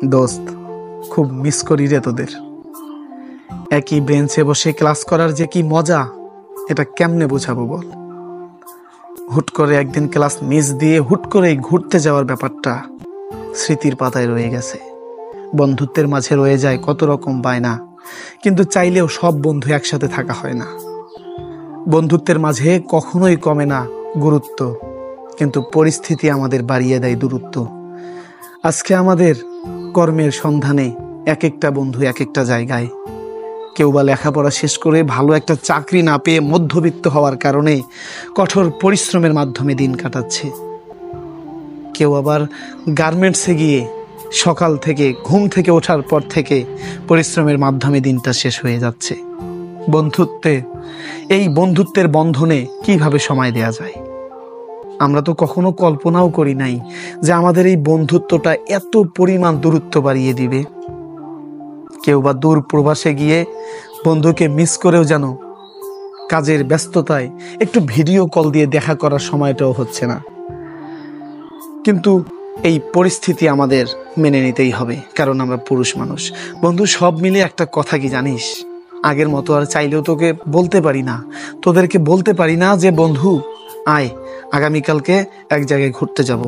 দোস্ত, খুব মিস করি রে তোদের। একই বেঞ্চে বসে ক্লাস করার যে কি মজা, এটা কেমনে বোঝাবো বল। হুট করে একদিন ক্লাস মিস দিয়ে হুট করেই ঘুরতে যাওয়ার ব্যাপারটা স্মৃতির পাতায় রয়ে গেছে। বন্ধুত্বের মাঝে রয়ে যায় কত রকম বায়না, কিন্তু চাইলেও সব বন্ধু একসাথে থাকা হয় না। বন্ধুত্বের মাঝে কখনোই কমে না গুরুত্ব, কিন্তু পরিস্থিতি আমাদের বাড়িয়ে দেয় দূরত্ব। আজকে আমাদের কর্মের সন্ধানে এক একটা বন্ধু এক একটা জায়গায়। কেউ বা লেখাপড়া শেষ করে ভালো একটা চাকরি না পেয়ে মধ্যবিত্ত হওয়ার কারণে কঠোর পরিশ্রমের মাধ্যমে দিন কাটাচ্ছে। কেউ আবার গার্মেন্টসে গিয়ে সকাল থেকে ঘুম থেকে ওঠার পর থেকে পরিশ্রমের মাধ্যমে দিনটা শেষ হয়ে যাচ্ছে। এই বন্ধুত্বের বন্ধনে কিভাবে সময় দেয়া যায়? আমরা তো কখনো কল্পনাও করি নাই যে আমাদের এই বন্ধুত্বটা এত পরিমাণ দূরত্ব বাড়িয়ে দিবে। কেউ বা দূর প্রবাসে গিয়ে বন্ধুকে মিস করেও যেন কাজের ব্যস্ততায় একটু ভিডিও কল দিয়ে দেখা করার সময়টাও হচ্ছে না। কিন্তু এই পরিস্থিতি আমাদের মেনে নিতেই হবে, কারণ আমরা পুরুষ মানুষ। বন্ধু, সব মিলে একটা কথা কি জানিস, আগের মতো আর চাইলেও তোকে বলতে পারি না, তোদেরকে বলতে পারি না যে বন্ধু আয় আগামীকালকে এক জায়গায় ঘুরতে যাব।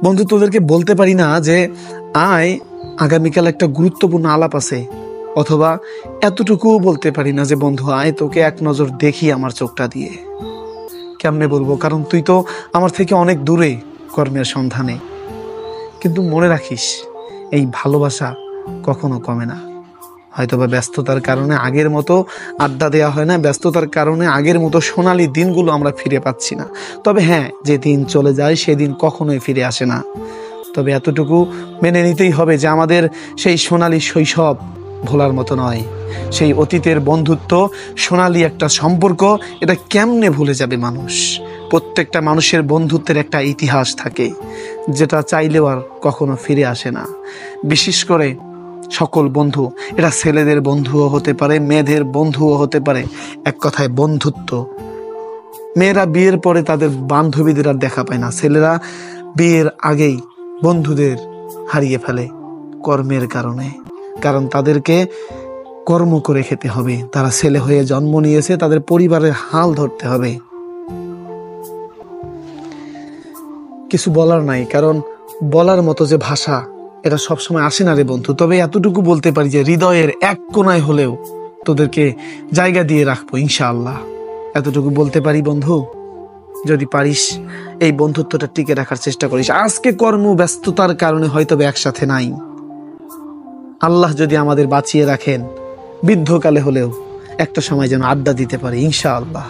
বন্ধু, তোদেরকে বলতে পারি না যে আয় আগামীকাল একটা গুরুত্বপূর্ণ আলাপ আছে, অথবা এতটুকুও বলতে পারি না যে বন্ধু আয় তোকে এক নজর দেখি আমার চোখটা দিয়ে। কেমনে বলবো, কারণ তুই তো আমার থেকে অনেক দূরে কর্মের সন্ধানে। কিন্তু মনে রাখিস, এই ভালোবাসা কখনো কমে না। হয়তোবা ব্যস্ততার কারণে আগের মতো আড্ডা দেওয়া হয় না, ব্যস্ততার কারণে আগের মতো সোনালি দিনগুলো আমরা ফিরে পাচ্ছি না। তবে হ্যাঁ, যে দিন চলে যায় সেদিন কখনোই ফিরে আসে না। তবে এতটুকু মেনে নিতেই হবে যে আমাদের সেই সোনালি শৈশব ভোলার মতো নয়। সেই অতীতের বন্ধুত্ব, সোনালি একটা সম্পর্ক, এটা কেমনে ভুলে যাবে মানুষ? প্রত্যেকটা মানুষের বন্ধুত্বের একটা ইতিহাস থাকে, যেটা চাইলেও আর কখনো ফিরে আসে না। বিশেষ করে সকল বন্ধু, এটা ছেলেদের বন্ধুও হতে পারে, মেয়েদের বন্ধুও হতে পারে। এক কথায় বন্ধুত্ব। মেয়েরা বিয়ের পরে তাদের বান্ধবীদের আর দেখা পায় না, ছেলেরা বিয়ের আগেই বন্ধুদের হারিয়ে ফেলে কর্মের কারণে। কারণ তাদেরকে কর্ম করে খেতে হবে, তারা ছেলে হয়ে জন্ম নিয়েছে, তাদের পরিবারের হাল ধরতে হবে। কিছু বলার নাই, কারণ বলার মতো যে ভাষা এটা সবসময় আসে না রে বন্ধু। তবে এতটুকু বলতে পারি যে হৃদয়ের এক কোণায় হলেও তোদেরকে জায়গা দিয়ে রাখবো ইনশাআল্লাহ। এতটুকু বলতে পারি বন্ধু। যদি পারিস এই বন্ধুত্বটা টিকে রাখার চেষ্টা করিস। আজকে কর্মব্যস্ততার কারণে হয়তো একসাথে নাই, আল্লাহ যদি আমাদের বাঁচিয়ে রাখেন, বৃদ্ধকালে হলেও একটা সময় যেন আড্ডা দিতে পারি ইনশাআল্লাহ।